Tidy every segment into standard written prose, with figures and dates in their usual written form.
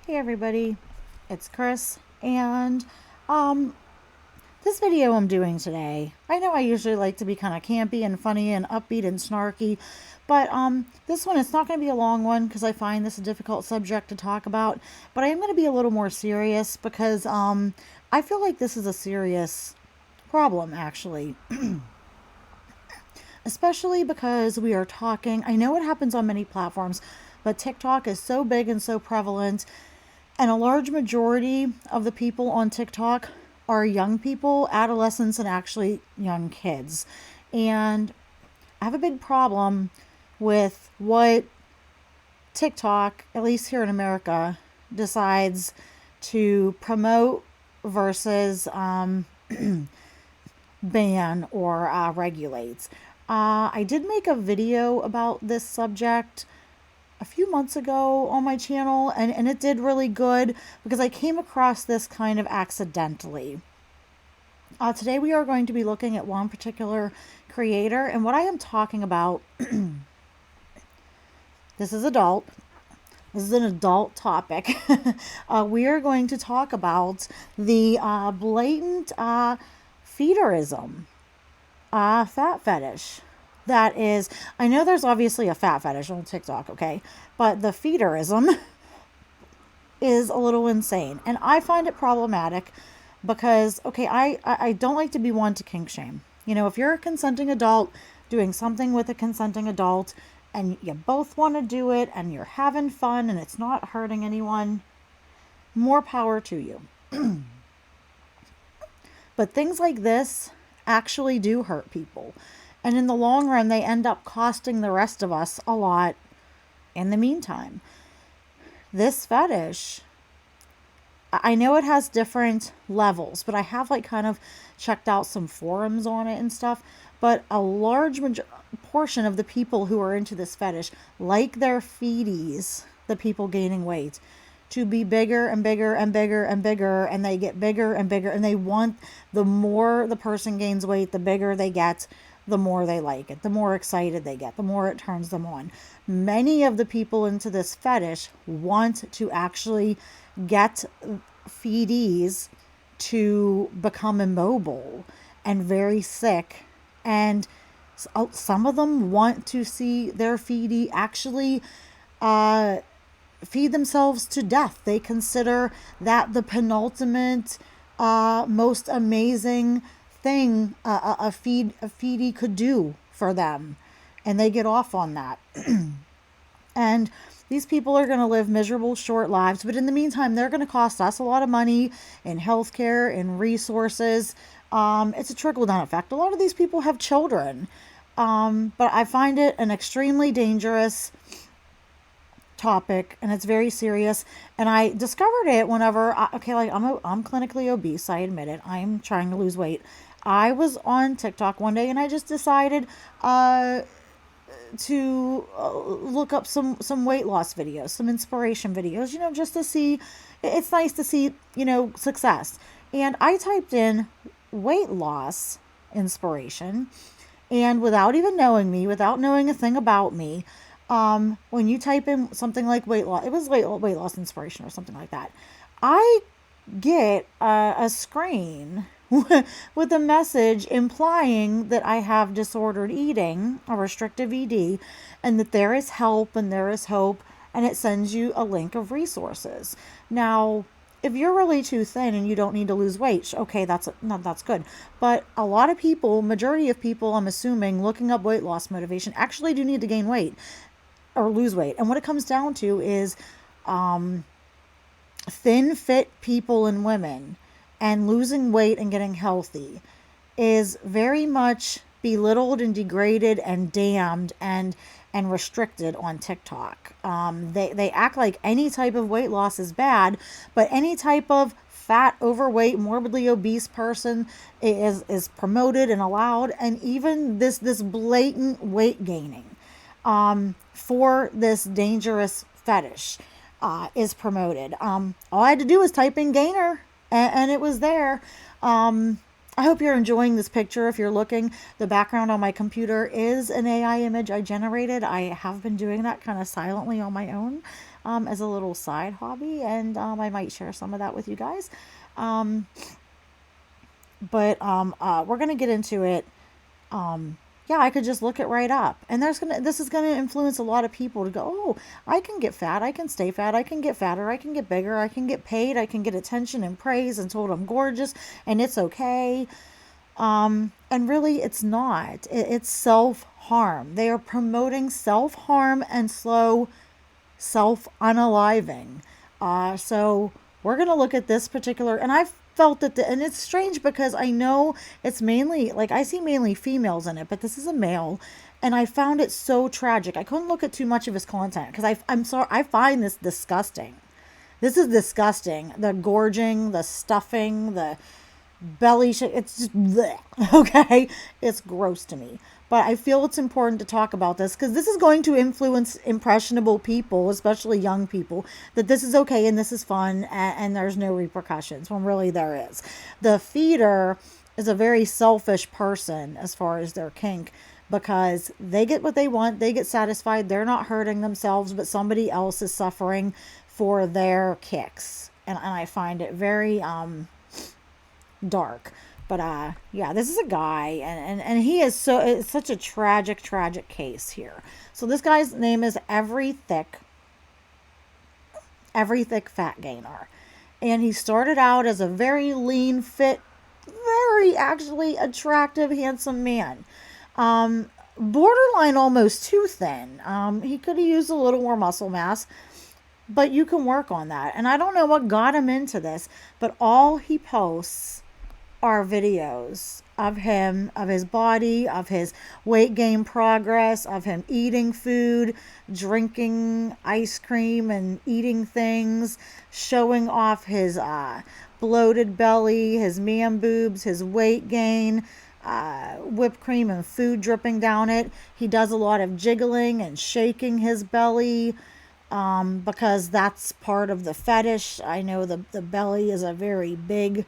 Hey everybody, it's Chris, and um, this video I'm doing today, I know I usually like to be kind of campy and funny and upbeat and snarky, but this one, it's not going to be a long one because I find this a difficult subject to talk about, but I am going to be a little more serious because I feel like this is a serious problem actually, especially because we are talking, I know it happens on many platforms, but TikTok is so big and so prevalent. And a large majority of the people on TikTok are young people, adolescents, and actually young kids. And I have a big problem with what TikTok, at least here in America, decides to promote versus ban or regulates. I did make a video about this subject a few months ago on my channel, and it did really good because I came across this kind of accidentally. Today we are going to be looking at one particular creator, and what I am talking about, this is adult. This is an adult topic. We are going to talk about the blatant feederism, fat fetish. That is, I know there's obviously a fat fetish on TikTok, okay? But the feederism is a little insane. And I find it problematic because, okay, I don't like to be one to kink shame. You know, if you're a consenting adult doing something with a consenting adult and you both want to do it and you're having fun and it's not hurting anyone, more power to you. But things like this actually do hurt people. And in the long run, they end up costing the rest of us a lot in the meantime. This fetish, I know it has different levels, but I have like kind of checked out some forums on it and stuff. But a large portion of the people who are into this fetish like their feeties, the people gaining weight, to be bigger and bigger and bigger and bigger, and they get bigger and bigger, and they want, the more the person gains weight, the bigger they get, the more they like it, the more excited they get, the more it turns them on. Many of the people into this fetish want to actually get feedees to become immobile and very sick, and some of them want to see their feedee actually feed themselves to death. They consider that the penultimate, most amazing thing a feedee could do for them, and they get off on that. And these people are going to live miserable short lives, but in the meantime they're going to cost us a lot of money in healthcare and resources. It's a trickle-down effect. A lot of these people have children, but I find it an extremely dangerous topic, and it's very serious. And I discovered it whenever I'm clinically obese, I admit it, I'm trying to lose weight. I was on TikTok one day and I just decided to look up some weight loss videos, some inspiration videos, you know, just to see, it's nice to see, you know, success. And I typed in weight loss inspiration, and without even knowing me, without knowing a thing about me, when you type in something like weight loss, it was weight loss inspiration or something like that, I get a screen with a message implying that I have disordered eating, a restrictive ED, and that there is help and there is hope, and it sends you a link of resources. Now, if you're really too thin and you don't need to lose weight, okay, that's good. But a lot of people, majority of people, I'm assuming, looking up weight loss motivation actually do need to gain weight or lose weight. And what it comes down to is thin, fit people and women, and losing weight and getting healthy is very much belittled and degraded and damned and restricted on TikTok. They act like any type of weight loss is bad, but any type of fat, overweight, morbidly obese person is promoted and allowed, and even this blatant weight gaining for this dangerous fetish is promoted. All I had to do was type in gainer, and it was there. I hope you're enjoying this picture. If you're looking, the background on my computer is an AI image I generated. I have been doing that kind of silently on my own, as a little side hobby, and I might share some of that with you guys. Um, but we're gonna get into it. Yeah, I could just look it right up, and this is gonna influence a lot of people to go, oh, I can get fat, I can stay fat, I can get fatter, I can get bigger, I can get paid, I can get attention and praise and told I'm gorgeous, and it's okay. And really, it's not. It's self harm. They are promoting self harm and slow self unaliving. So we're going to look at this particular, and I've felt that, and it's strange because I know it's mainly, like, I see mainly females in it, but this is a male. And I found it so tragic. I couldn't look at too much of his content because I'm sorry, I find this disgusting. This is disgusting. The gorging, the stuffing, the belly shit. It's just bleh, okay. It's gross to me. But I feel it's important to talk about this because this is going to influence impressionable people, especially young people, that this is okay and this is fun and there's no repercussions when really there is. The feeder is a very selfish person as far as their kink because they get what they want, they get satisfied, they're not hurting themselves, but somebody else is suffering for their kicks. And I find it very dark. But yeah, this is a guy, and he is it's such a tragic case here. So this guy's name is every thick fat gainer, and he started out as a very lean, fit, very actually attractive, handsome man. Borderline almost too thin. He could have used a little more muscle mass, but you can work on that. And I don't know what got him into this, but all he posts are videos of him, of his body, of his weight gain progress, of him eating food, drinking ice cream and eating things, showing off his bloated belly, his man boobs, his weight gain, whipped cream and food dripping down it. He does a lot of jiggling and shaking his belly, because that's part of the fetish. I know the belly is a very big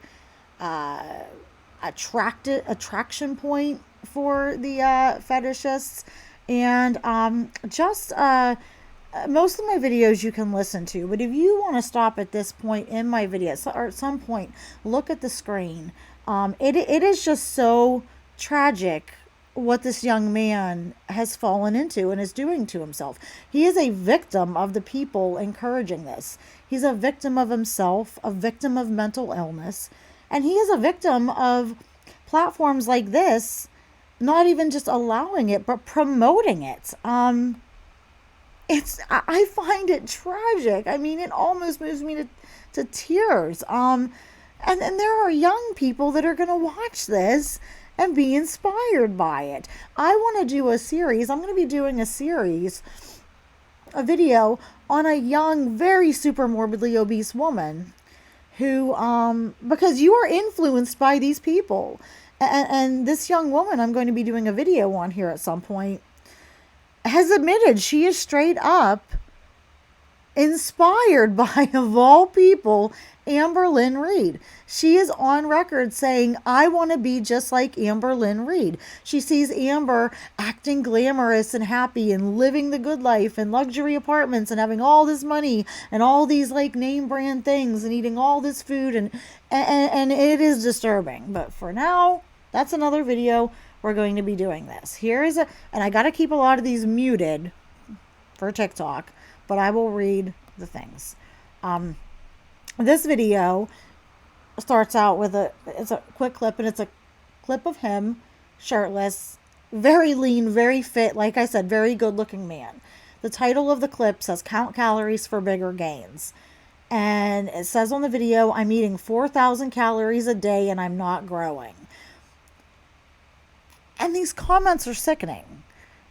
attraction point for the fetishists. And just most of my videos you can listen to, but if you want to stop at this point in my video or at some point look at the screen, it is just so tragic what this young man has fallen into and is doing to himself. He is a victim of the people encouraging this. He's a victim of himself, a victim of mental illness. And he is a victim of platforms like this, not even just allowing it, but promoting it. I find it tragic. I mean, it almost moves me to tears. And there are young people that are going to watch this and be inspired by it. I want to do a series. I'm going to be doing a video on a young, very super morbidly obese woman who, because you are influenced by these people. And this young woman I'm going to be doing a video on here at some point has admitted she is straight up inspired by, of all people, Amber Lynn Reid. She is on record saying, I want to be just like Amber Lynn Reid. She sees Amber acting glamorous and happy and living the good life and luxury apartments and having all this money and all these like name brand things and eating all this food, and it is disturbing. But for now, that's another video. We're going to be doing this. And I got to keep a lot of these muted for TikTok, but I will read the things. This video starts out with it's a quick clip, and it's a clip of him shirtless, very lean, very fit, like I said, very good looking man. The title of the clip says "Count Calories for Bigger Gains." And it says on the video, I'm eating 4,000 calories a day and I'm not growing. And these comments are sickening.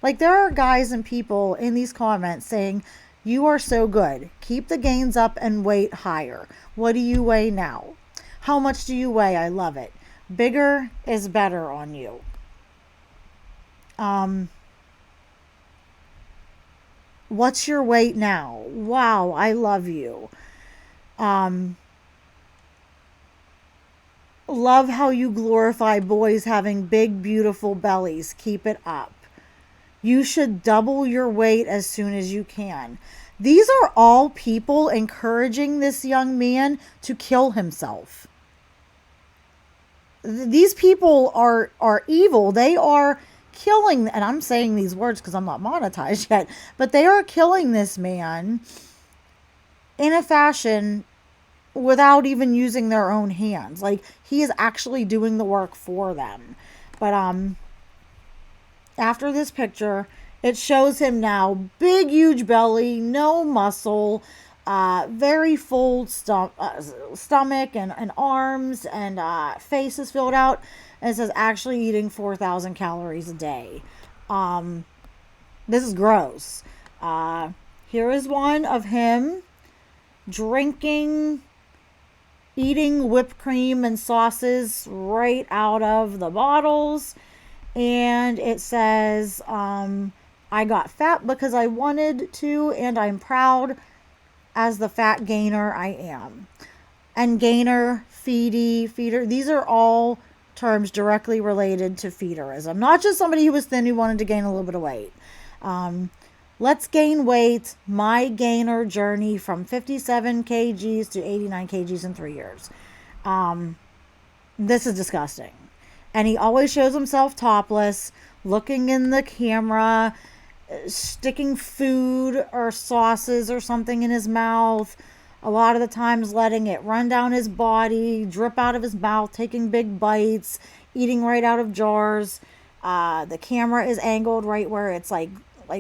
Like, there are guys and people in these comments saying, you are so good. Keep the gains up and weight higher. What do you weigh now? How much do you weigh? I love it. Bigger is better on you. What's your weight now? Wow, I love you. Love how you glorify boys having big, beautiful bellies. Keep it up. You should double your weight as soon as you can. These are all people encouraging this young man to kill himself. These people are evil. They are killing, and I'm saying these words because I'm not monetized yet, but they are killing this man in a fashion without even using their own hands. Like, he is actually doing the work for them. But after this picture, it shows him now, big huge belly, no muscle, very full stomach and arms, and face is filled out. And it says actually eating 4,000 calories a day. This is gross. Here is one of him drinking, eating whipped cream and sauces right out of the bottles. And it says, I got fat because I wanted to, and I'm proud as the fat gainer I am. And gainer, feeder, these are all terms directly related to feederism. Not just somebody who was thin who wanted to gain a little bit of weight. Let's gain weight. My gainer journey from 57 kgs to 89 kgs in 3 years. This is disgusting. And he always shows himself topless, looking in the camera, sticking food or sauces or something in his mouth. A lot of the times letting it run down his body, drip out of his mouth, taking big bites, eating right out of jars. The camera is angled right where it's like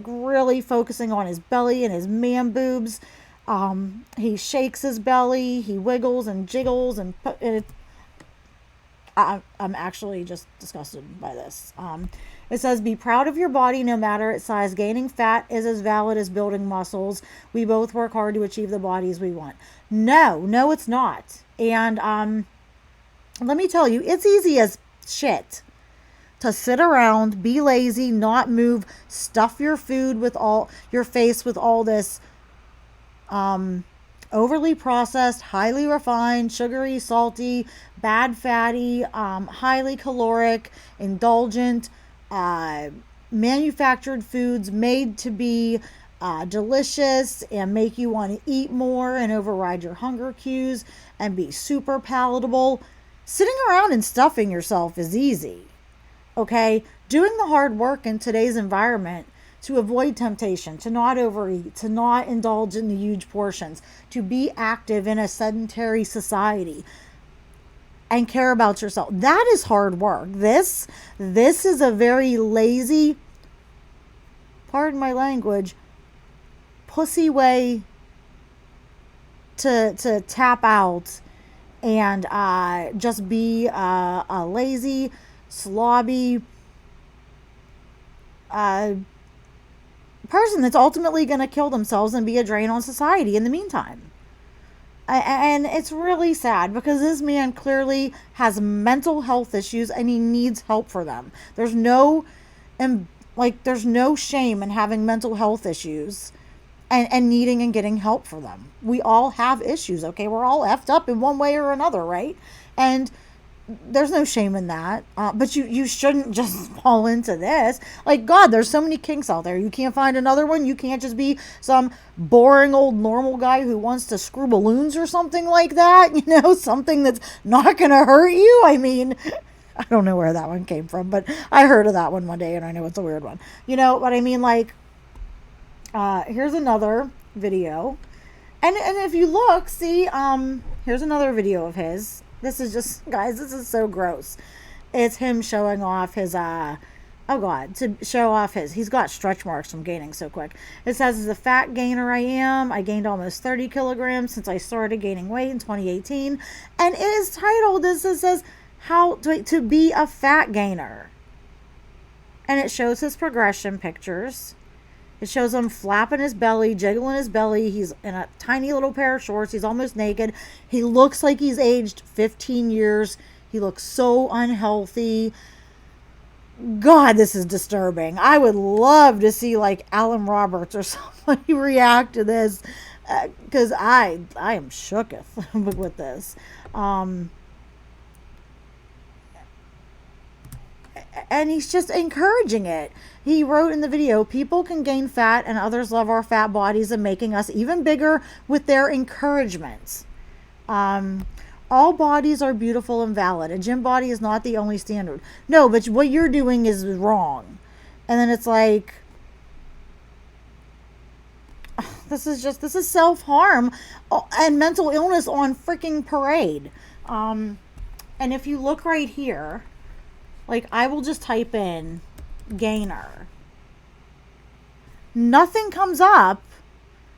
really focusing on his belly and his man boobs. He shakes his belly, he wiggles and jiggles, and I'm actually just disgusted by this. It says, be proud of your body no matter its size. Gaining fat is as valid as building muscles. We both work hard to achieve the bodies we want. No, it's not. And let me tell you, it's easy as shit to sit around, be lazy, not move, stuff your food with all your face with all this overly processed, highly refined, sugary, salty, bad fatty, highly caloric, indulgent, manufactured foods made to be delicious and make you want to eat more and override your hunger cues and be super palatable. Sitting around and stuffing yourself is easy. Okay? Doing the hard work in today's environment to avoid temptation, to not overeat, to not indulge in the huge portions, to be active in a sedentary society and care about yourself. That is hard work. This is a very lazy, pardon my language, pussy way to tap out and just be a lazy, slobby person that's ultimately going to kill themselves and be a drain on society in the meantime. And it's really sad because this man clearly has mental health issues and he needs help for them. There's no shame in having mental health issues and needing and getting help for them. We all have issues, okay? We're all effed up in one way or another, right? And there's no shame in that. But you shouldn't just fall into this. Like, God, there's so many kinks out there. You can't find another one. You can't just be some boring old normal guy who wants to screw balloons or something like that. You know, something that's not going to hurt you. I mean, I don't know where that one came from, but I heard of that one day and I know it's a weird one. You know, but I mean, like, here's another video. And if you look, see, here's another video of his. This is just, guys, this is so gross. It's him showing off his, he's got stretch marks from gaining so quick. It says, as a fat gainer I am, I gained almost 30 kilograms since I started gaining weight in 2018. And it is titled, it says, how to be a fat gainer. And it shows his progression pictures. It shows him flapping his belly, jiggling his belly. He's in a tiny little pair of shorts. He's almost naked. He looks like he's aged 15 years. He looks so unhealthy. God, this is disturbing. I would love to see like Alan Roberts or somebody react to this because I am shooketh with this. and he's just encouraging it. He wrote in the video, people can gain fat and others love our fat bodies and making us even bigger with their encouragement. All bodies are beautiful and valid. A gym body is not the only standard. No, but what you're doing is wrong. And then it's like, this is self-harm and mental illness on freaking parade. And if you look right here, like, I will just type in gainer. Nothing comes up.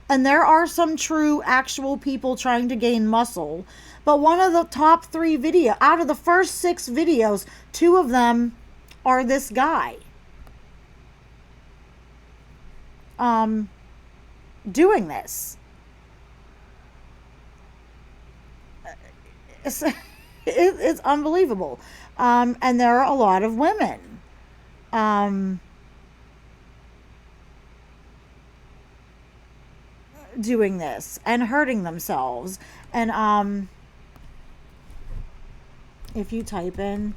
And there are some true actual people trying to gain muscle. But one of the top 3 video, out of the first 6 videos, 2 of them are this guy. Doing this. It's unbelievable. And there are a lot of women. Doing this and hurting themselves. And if you type in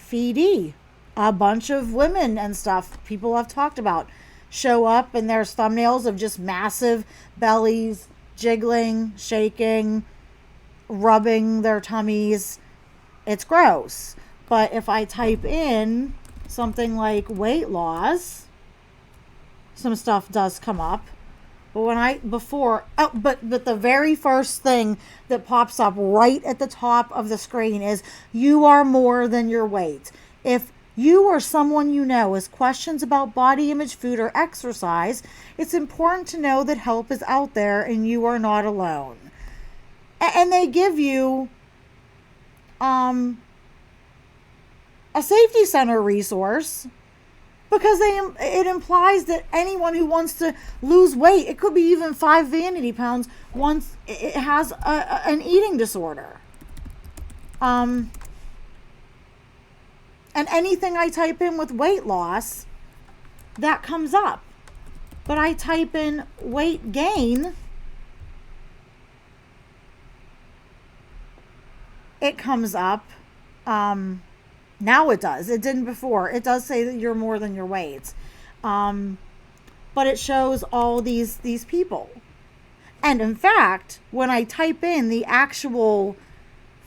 feedy, a bunch of women and stuff people have talked about show up, and there's thumbnails of just massive bellies jiggling, shaking, rubbing their tummies. It's gross. But if I type in something like weight loss, some stuff does come up. But but the very first thing that pops up right at the top of the screen is, you are more than your weight. If you or someone you know has questions about body image, food, or exercise, it's important to know that help is out there and you are not alone. And they give you a safety center resource, because it implies that anyone who wants to lose weight, it could be even 5 vanity pounds, once it has an eating disorder. And anything I type in with weight loss, that comes up. But I type in weight gain, it comes up. Now it does. It didn't before. It does say that you're more than your weight. But it shows all these people. And in fact, when I type in the actual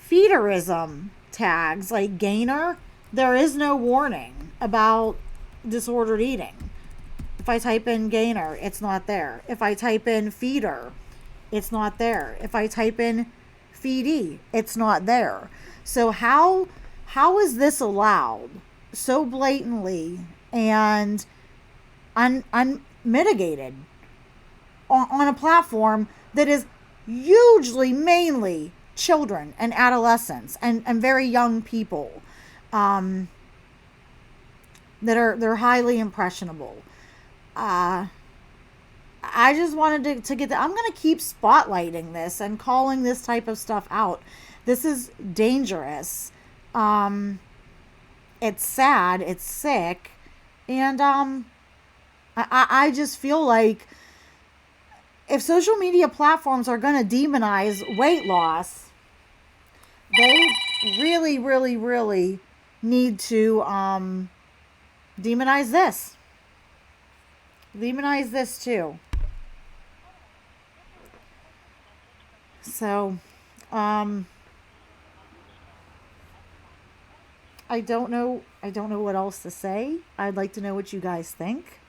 feederism tags, like gainer, there is no warning about disordered eating. If I type in gainer, it's not there. If I type in feeder, it's not there. If I type in feedy, it's not there. So how is this allowed so blatantly and unmitigated on a platform that is hugely mainly children and adolescents and very young people that they're highly impressionable? I just wanted to get that. I'm going to keep spotlighting this and calling this type of stuff out. This is dangerous. It's sad, it's sick, and I just feel like if social media platforms are going to demonize weight loss, they really, really, really need to demonize this. Demonize this too. So, I don't know what else to say. I'd like to know what you guys think.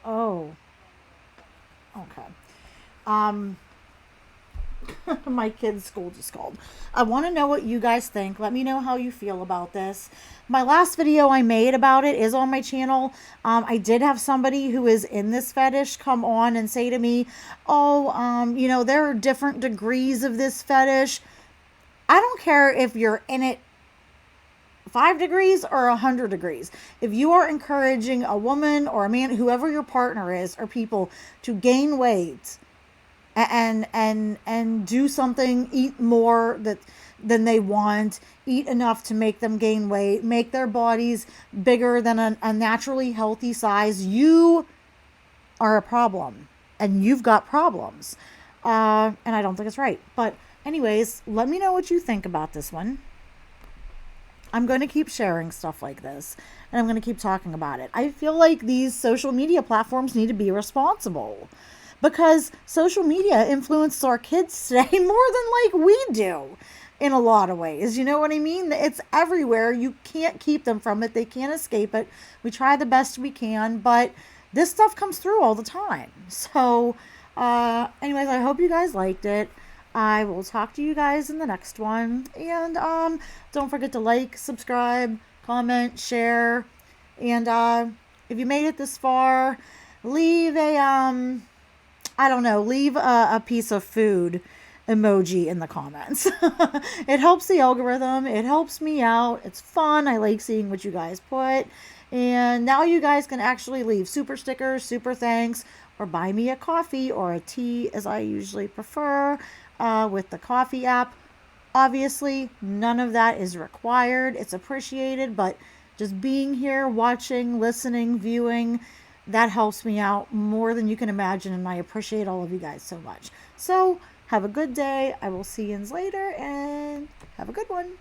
Oh. Okay. My kid's school just called. I want to know what you guys think. Let me know how you feel about this. My last video I made about it is on my channel. I did have somebody who is in this fetish come on and say to me, oh, there are different degrees of this fetish. I don't care if you're in it 5 degrees or 100 degrees. If you are encouraging a woman or a man, whoever your partner is, or people, to gain weight and do something, eat more than they want, eat enough to make them gain weight, make their bodies bigger than a naturally healthy size, you are a problem and you've got problems. And I don't think it's right. But, anyways, let me know what you think about this one. I'm going to keep sharing stuff like this and I'm going to keep talking about it. I feel like these social media platforms need to be responsible because social media influences our kids today more than like we do in a lot of ways. You know what I mean? It's everywhere. You can't keep them from it. They can't escape it. We try the best we can, but this stuff comes through all the time. So, anyways, I hope you guys liked it. I will talk to you guys in the next one. And don't forget to like, subscribe, comment, share. And if you made it this far, leave a I don't know, leave a piece of food emoji in the comments. It helps the algorithm. It helps me out. It's fun. I like seeing what you guys put. And now you guys can actually leave super stickers, super thanks, or buy me a coffee or a tea as I usually prefer with the coffee app. Obviously, none of that is required. It's appreciated, but just being here, watching, listening, viewing, that helps me out more than you can imagine. And I appreciate all of you guys so much. So, have a good day. I will see you later and have a good one.